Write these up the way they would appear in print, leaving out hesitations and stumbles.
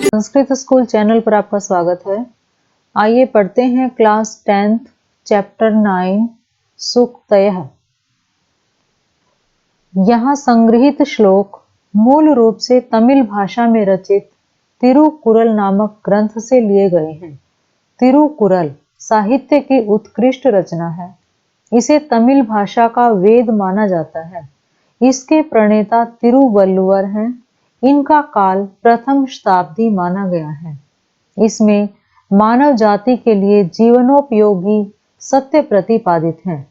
Sanskrit school channel पर आपका स्वागत है। आइए पढ़ते हैं क्लास 10th चैप्टर 9 सूक्तयः। यहाँ संग्रहित श्लोक मूल रूप से तमिल भाषा में रचित तिरुकुरल नामक ग्रंथ से लिए गए हैं। तिरुकुरल साहित्य की उत्कृष्ट रचना है। इसे तमिल भाषा का वेद माना जाता है। इसके प्रणेता तिरुवल्लुवर हैं। इनका काल प्रथम शताब्दी माना गया है। इसमें मानव जाति के लिए जीवनोपयोगी सत्य प्रतिपादित हैं।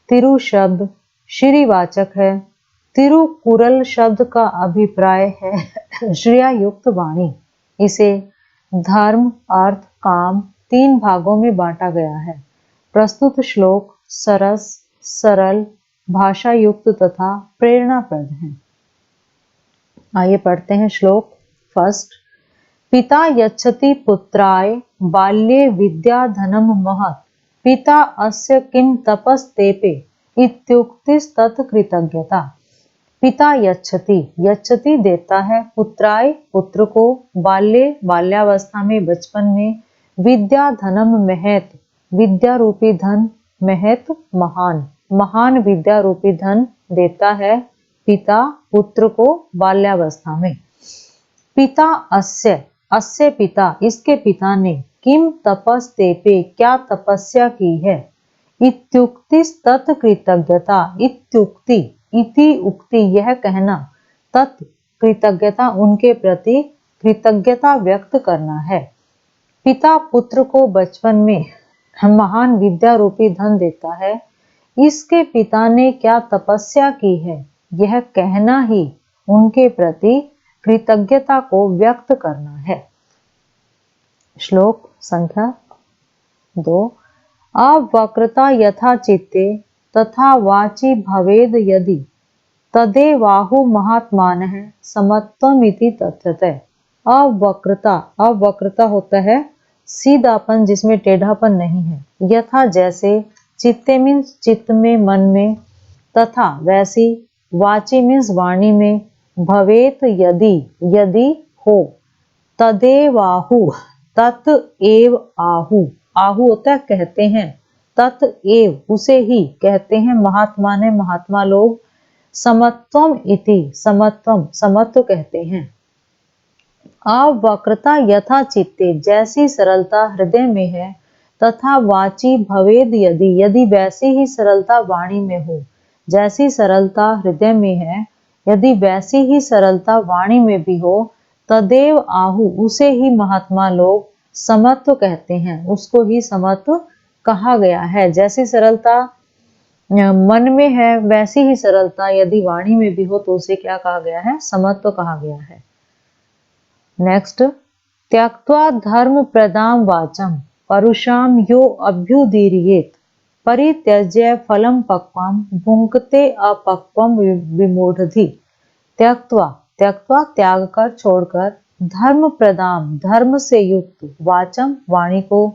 तिरु शब्द श्रीवाचक है। तिरुकुरल शब्द का अभिप्राय है श्रेयायुक्त वाणी। इसे धर्म, अर्थ, काम 3 भागों में बांटा गया है। प्रस्तुत श्लोक सरस, सरल, भाषा युक्त तथा प्रेरणाप्रद है। आइए पढ़ते हैं श्लोक। फर्स्ट, पिता यच्छति पुत्राय बाल्ये विद्या धनम महत् पिता अस्य किम तपस्तेपे इत्युक्तिस्तत् कृतज्ञता। पिता यच्छति, यच्छति देता है, पुत्राय पुत्र को, बाल्ये बाल्यावस्था में, बचपन में, विद्या धनम महत् विद्या रूपी धन, महत् महान, महान विद्या रूपी धन देता है पिता पुत्र को बाल्यावस्था में। पिता अस्य, अस्य पिता, इसके पिता ने, किम तपस्तेपे क्या तपस्या की है, इत्युक्ति तत् कृतज्ञता, इत्युक्ति इति उक्ति यह कहना, तत् कृतज्ञता उनके प्रति कृतज्ञता व्यक्त करना है। पिता पुत्र को बचपन में महान विद्या रूपी धन देता है। इसके पिता ने क्या तपस्या की है, यह कहना ही उनके प्रति कृतज्ञता को व्यक्त करना है। श्लोक संख्या 2, अवक्रता यथा चित्ते तथा वाचि भवेद यदि तदेवाहु महात्मानः समत्वमिति तथ्यते। अवक्रता, अवक्रता होता है सीधापन जिसमें टेढ़ापन नहीं है। यथा जैसे, चित्ते मीन्स चित्त में, मन में, तथा वैसी, वाची मीन्स वाणी में, भवेत यदि, यदि हो, तदेवाहु, तत एव आहु, आहु होता है कहते हैं, तत एव उसे ही कहते हैं महात्मा ने, महात्मा लोग, समत्वम इति, समत्वम समत्व कहते हैं। अवक्रता यथा चित्ते जैसी सरलता हृदय में है, तथा वाची भवेद यदि, यदि वैसी ही सरलता वाणी में हो। जैसी सरलता हृदय में है, यदि वैसी ही सरलता वाणी में भी हो, तदेव आहु उसे ही महात्मा लोग समत्व कहते हैं, उसको ही समत्व कहा गया है। जैसी सरलता मन में है, वैसी ही सरलता यदि वाणी में भी हो तो उसे क्या कहा गया है, समत्व कहा गया है। नेक्स्ट, त्यक्त्वा धर्म प्रदाम वाचम परुषाम यो अभ्युदीर्येत परित्यज्य फलम पक्वम भुंक्ते अपक्वम विमूढ़धि। त्यक्त्वा, त्यक्त्वा त्याग कर, छोड़कर, धर्म प्रदाम धर्म से युक्त, वाचम वाणी को,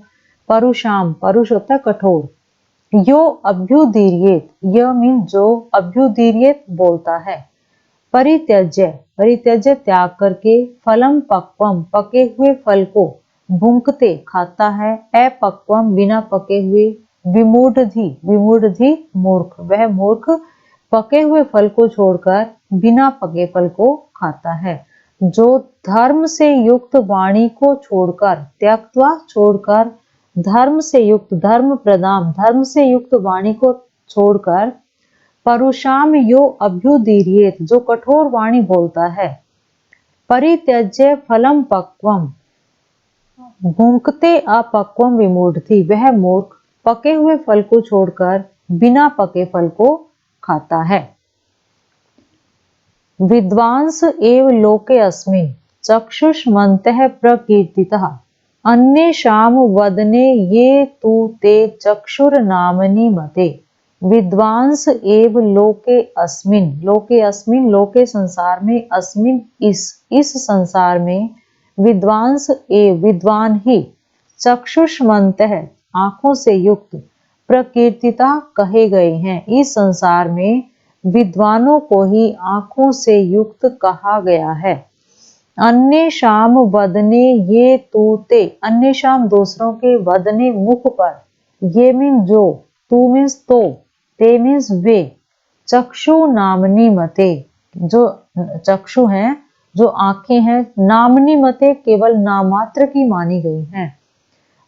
परुषाम परुष होता है कठोर, यो अभ्युदीर्येत, यह मीन जो, अभ्युदीर्येत बोलता है, परित्यज्य, परित्यज्य त्याग करके, फलम पक्वम पके हुए फल को, भुंक्ते खाता है, अपक्वम बिना पके हुए, विमूढ़धि, विमूढ़धि मूर्ख, वह मूर्ख पके हुए फल को छोड़कर बिना पके फल को खाता है। जो धर्म से युक्त वाणी को छोड़कर, त्यक्त्वा छोड़कर, धर्म से युक्त, धर्म प्रदाम धर्म से युक्त वाणी को छोड़कर, परुषाम यो अभ्युदीर्येत जो कठोर वाणी बोलता है, परित्यज्य फलम पक्वम भुंक्ते अपक्वम विमूढ़धि वह मूर्ख पके हुए फल को छोड़कर बिना पके फल को खाता है। विद्वांस एव लोके अस्मिन् चक्षुष्मन्तः प्रकीर्तितः अन्येषां वदने ये तु ते चक्षुर्नामनि मते। विद्वांस एव लोके अस्मिन्, लोके अस्मिन् लोके संसार में, अस्मिन् इस संसार में, विद्वांस एव विद्वान ही, चक्षुष्मन्तः आंखों से युक्त, प्रकीर्तिता कहे गए हैं। इस संसार में विद्वानों को ही आंखों से युक्त कहा गया है। अन्य शाम वदने ये तू ते, अन्य शाम दूसरों के, वदने मुख पर, ये मीन जो, तू मीन्स तो, ते मीन्स वे, चक्षु नामनी मते, जो चक्षु हैं, जो आंखें हैं, नामनी मते केवल नामात्र की मानी गई हैं।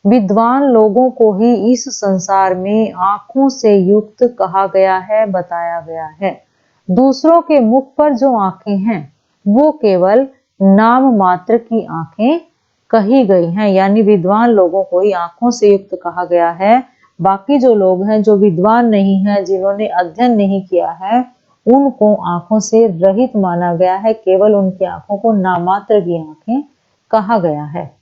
विद्वान लोगों को ही इस संसार में आंखों से युक्त कहा गया है, बताया गया है। दूसरों के मुख पर जो आंखें हैं वो केवल नाम मात्र की आंखें कही गई हैं, यानी विद्वान लोगों को ही आंखों से युक्त कहा गया है। बाकी जो लोग हैं जो विद्वान नहीं है, जिन्होंने अध्ययन नहीं किया है, उनको आंखों से रहित माना गया है, केवल उनकी आंखों को नामात्र की आंखें कहा गया है।